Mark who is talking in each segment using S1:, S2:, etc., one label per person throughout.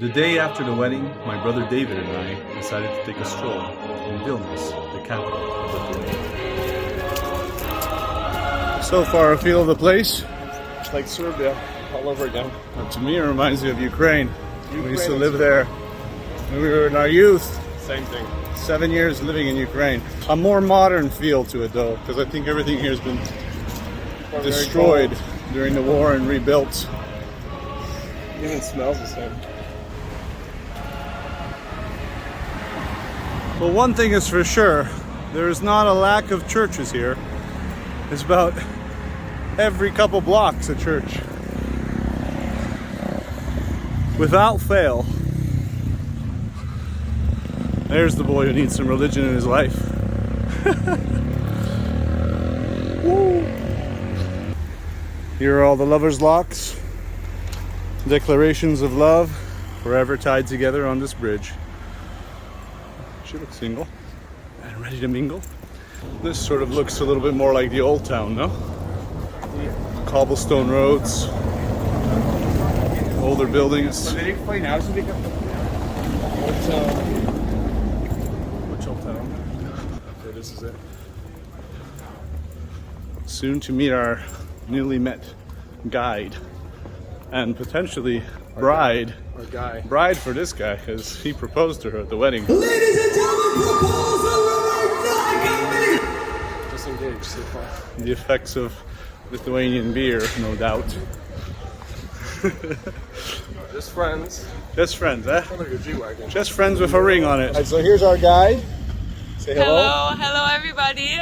S1: The day after the wedding, my brother David and I decided to take a stroll in Vilnius, the capital of Lithuania. So far, I feel the place.
S2: It's like Serbia all over again.
S1: To me, it reminds me of Ukraine. We used to live there when we were in our youth.
S2: Same thing.
S1: 7 years living in Ukraine. A more modern feel to it though, because I think everything here has been destroyed during the war and rebuilt.
S2: It even smells the same.
S1: Well, one thing is for sure, there is not a lack of churches here. It's about every couple blocks a church. Without fail. There's the boy who needs some religion in his life. Woo. Here are all the lovers' locks. Declarations of love, forever tied together on this bridge. She looks single and ready to mingle. This sort of looks a little bit more like the old town, no? Cobblestone roads, older buildings.
S2: Which old town? Okay, this is it.
S1: Soon to meet our newly met guide and potentially bride.
S2: Our guy.
S1: Bride for this guy, because he proposed to her at the wedding.
S3: Ladies and gentlemen, proposal number 9.
S2: Just engaged so far.
S1: The effects of Lithuanian beer, no doubt.
S2: Just friends.
S1: Just friends, eh?
S2: Oh, look at your G-Wagon.
S1: Just friends with a ring on it.
S2: Alright, so here's our guide. Say hello.
S4: Hello everybody.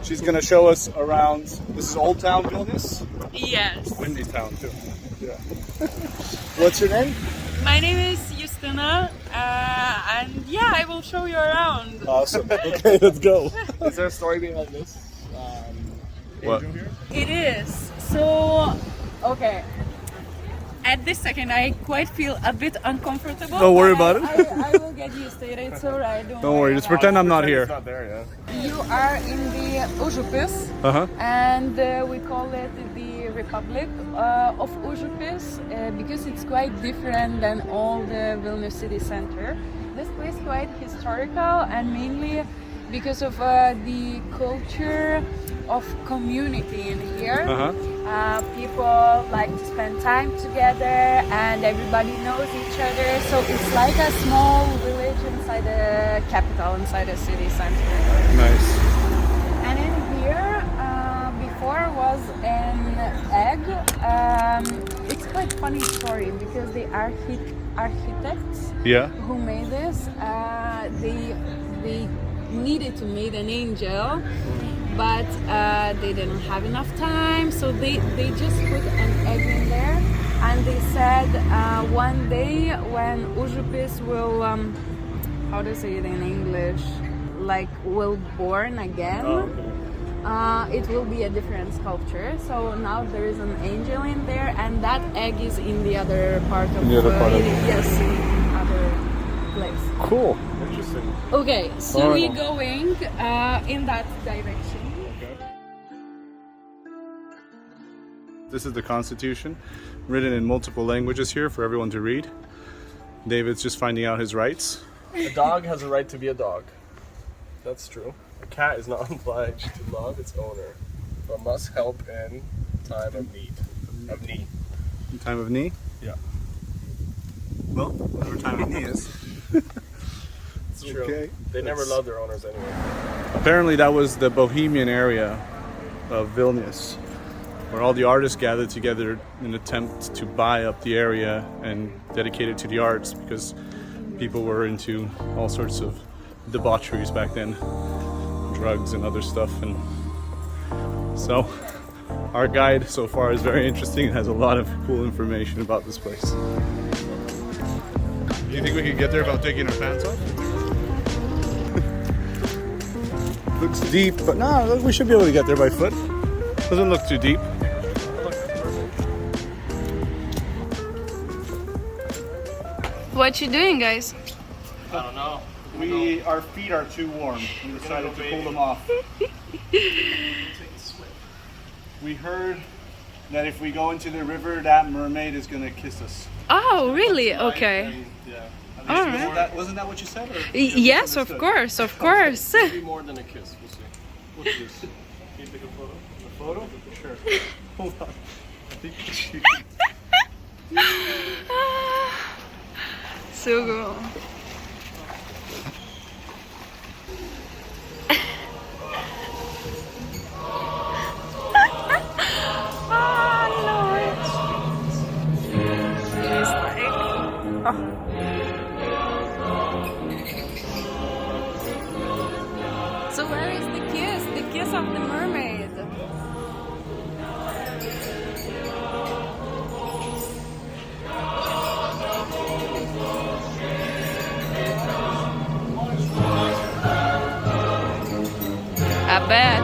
S1: She's gonna show us around. This is Old Town Vilnius.
S4: Yes.
S1: Windy Town too.
S2: Yeah.
S1: What's your name?
S4: My name is Justina, and yeah, I will show you around.
S1: Awesome. Okay, let's go.
S2: Is there a story behind this?
S1: What?
S2: Angel here?
S4: It is. So, okay. At this second, I quite feel a bit uncomfortable.
S1: Don't worry
S4: but
S1: about it.
S4: I will get used to it. It's alright.
S1: Don't worry, just pretend I'm not
S2: It's
S1: here.
S2: not there yet.
S4: You are in the 𝐬𝐵𝐵𝐿,
S1: Uh-huh.
S4: and we call it the Republic of 𝐬𝐵𝐵𝐿 because it's quite different than all the Vilnius city center. This place is quite historical, and mainly because of the culture of community in here.
S1: Uh-huh.
S4: People like to spend time together, and everybody knows each other. So it's like a small village inside the capital, inside the city center.
S1: Nice.
S4: And in here, before was an egg. It's quite funny story because the architects
S1: Yeah.
S4: who made this, they needed to make an angel, but they didn't have enough time, so they just put an egg in there, and they said one day when 𝐬𝐵𝐵𝐿 will, how do you say it in English, like will born again.
S2: Oh, okay.
S4: It will be a different sculpture. So now there is an angel in there, and that egg is in the other part of
S1: the other part of
S4: yes, in other place.
S1: Cool.
S2: Interesting.
S4: Okay, so
S1: Alright.
S4: we're going in that direction.
S1: This is the Constitution, written in multiple languages here for everyone to read. David's just finding out his rights.
S2: A dog has a right to be a dog. That's true. A cat is not obliged to love its owner, but must help in time of need. Of need.
S1: In time of knee?
S2: Yeah.
S1: Well, whatever time of knee is.
S2: It's true.
S1: Okay.
S2: They never love their owners anyway.
S1: Apparently that was the Bohemian area of Vilnius, where all the artists gathered together in an attempt to buy up the area and dedicate it to the arts, because people were into all sorts of debaucheries back then, drugs and other stuff. And so our guide so far is very interesting and has a lot of cool information about this place. Do you think we could get there without taking our pants off? Looks deep, but no, we should be able to get there by foot. Doesn't look too deep.
S4: What you doing, guys?
S2: I don't know.
S1: Our feet are too warm. We decided to pull them off. We heard that if we go into the river, that mermaid is gonna kiss us.
S4: Oh, really? Okay.
S1: And, yeah. At least
S4: All right.
S1: wasn't that what you said? Or
S4: Yes, of course, of course.
S2: Maybe more than a kiss. We'll see.
S1: What's this? Can you take a photo? A photo? Sure. Hold on. I think she...
S4: So cool. So where is the kiss? The kiss of the mermaid. I bet.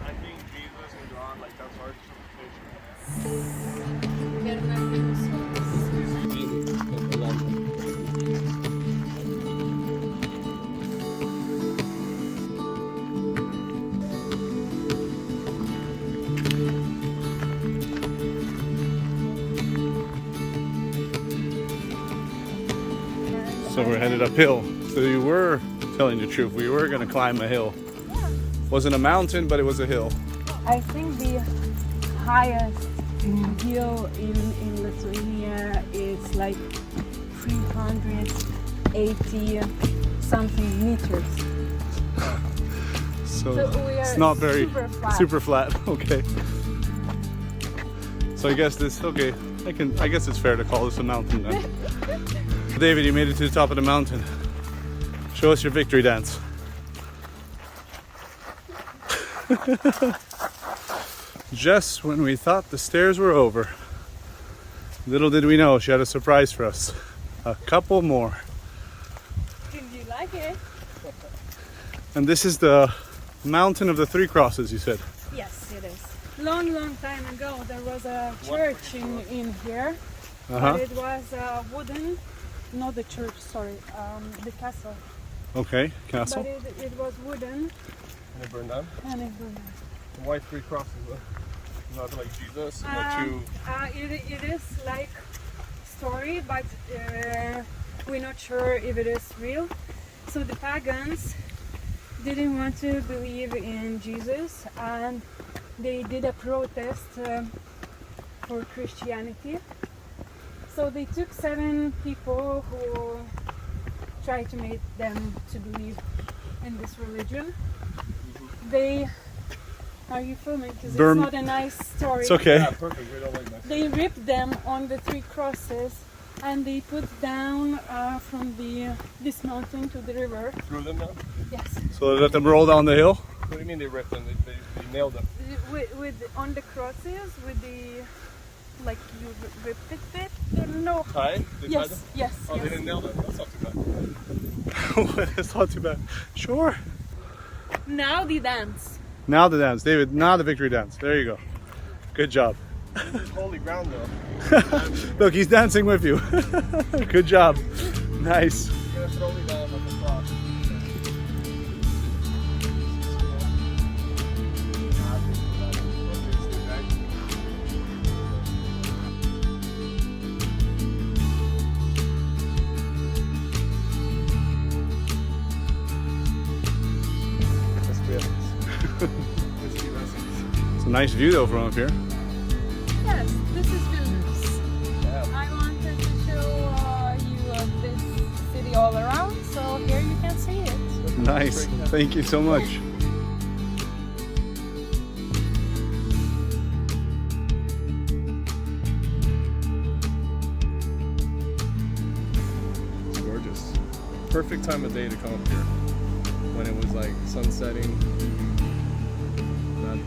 S2: I think Jesus and John, like that's our interpretation.
S1: So we're headed uphill. So you were telling the truth. We were gonna climb a hill. Wasn't a mountain, but it was a hill.
S4: I think the highest hill in Lithuania is like 380 something meters.
S1: So
S4: we
S1: it's
S4: are
S1: not very
S4: super flat.
S1: Okay. So I guess this. Okay. I guess it's fair to call this a mountain then. David, you made it to the top of the mountain. Show us your victory dance. Just when we thought the stairs were over, little did we know she had a surprise for us. A couple more.
S4: Did you like it?
S1: And this is the mountain of the three crosses, you said.
S4: Yes, it is. Long time ago, there was a church in here,
S1: Uh-huh.
S4: but it was wooden. Not the church, sorry, the castle.
S1: Okay, castle.
S4: But it was wooden
S2: And it burned down.
S4: and it burned down.
S2: Why three crosses? Not like Jesus, not two.
S4: It is like story, but we're not sure if it is real. So the pagans didn't want to believe in Jesus, and they did a protest for Christianity. So they took 7 people who tried to make them to believe in this religion. They are you filming? Because it's not a nice story.
S1: It's okay.
S2: Yeah, perfect. We don't like that.
S4: They ripped them on the 3 crosses, and they put down from this mountain to the river.
S2: Threw them down?
S4: Yes.
S1: So they let them roll down the hill?
S2: What do you mean they ripped them? They nailed them.
S4: With on the crosses with the like you ripped it. No.
S2: Tie? They tied
S4: Yes.
S2: them?
S4: Yes.
S2: Oh,
S4: yes.
S2: they didn't nail them. That's not too bad.
S1: It's not too bad. Sure.
S4: Now the dance.
S1: Now the dance. David, now the victory dance. There you go. Good job.
S2: This is holy ground though.
S1: Look, he's dancing with you. Good job. Nice.
S2: You're gonna throw me down like a cross.
S1: It's a nice view though from up here.
S4: Yes, this is Vilnius.
S2: Yeah.
S4: I wanted to show you this city all around, so here you can see it.
S1: Nice. Thank you so much.
S2: It's gorgeous. Perfect time of day to come up here. When it was like sun setting. Not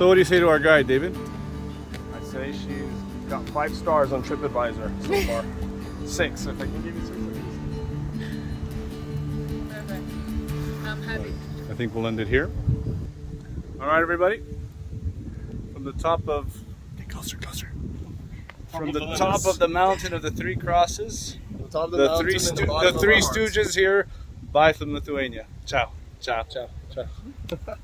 S1: So what do you say to our guide, David?
S2: I say she's got 5 stars on TripAdvisor so far. 6, if I can give you 6 of these.
S4: Perfect. I'm happy.
S1: I think we'll end it here. All right, everybody. From the top of... Get closer, closer. From the top of the mountain of the 3 crosses,
S2: The top of the,
S1: the
S2: mountain
S1: three,
S2: and the
S1: stu-
S2: bottom
S1: the
S2: of
S1: three
S2: our hearts.
S1: stooges here. Bye from Lithuania. Ciao. Ciao.
S2: Ciao. Ciao.